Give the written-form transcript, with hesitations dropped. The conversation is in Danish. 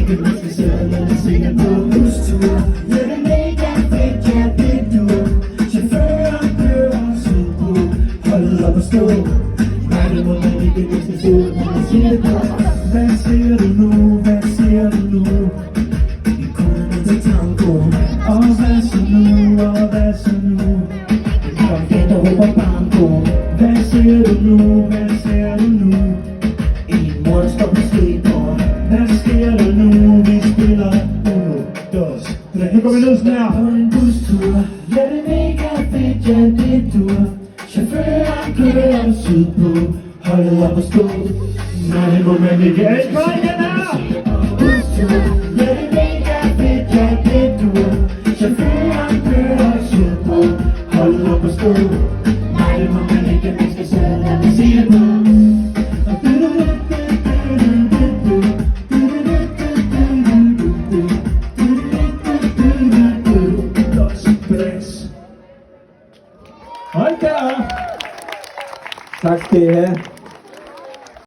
ligger med sig selv, og vi ser på bustur. Ja, det mega fedt, ja, det du. Chaufføren kører sydpå, holdet op og stå. Nej, det må man ikke vise sig ud, når man siger det på. Hvad siger du nu, hvad siger du nu? Vi kommer til tango. Og hvad så nu, og hvad så nu? Kom igen og råber banko. Hvad siger du nu, hvad siger du nu? En mor står på skateboard. Hvad sker der nu, vi spiller uno, dos, tre. Nu går vi ned sådan her. På en bustur, ja det er mega fedt, ja det dur. Chaufføren kører sydpå, holdet op og stå. Nej, det må man ikke. Kom igen her! Bustur, ja det er mega fedt, ja det dur. Chaufføren kører sydpå, holdet op og stå. Nej, det må man ikke, man skal selv lade mig sige det på. Hold da op! Tak skal I have.